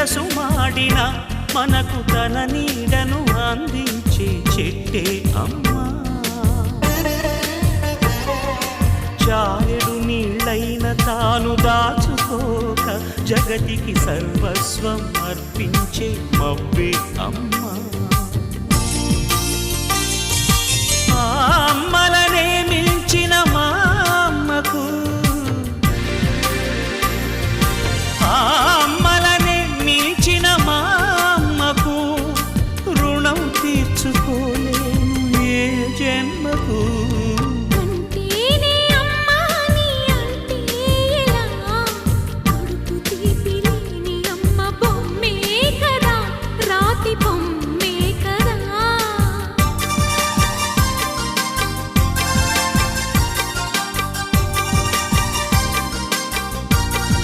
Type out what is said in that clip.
విరసుమాడిన మనకు తన నీడను అందించే చెట్టే అమ్మా. చారెడు నీళ్ళైన తాను దాచుకోక జగతికి సర్వస్వం అర్పించే మబ్బే అమ్మా. ఆ అమ్మలనే మించిన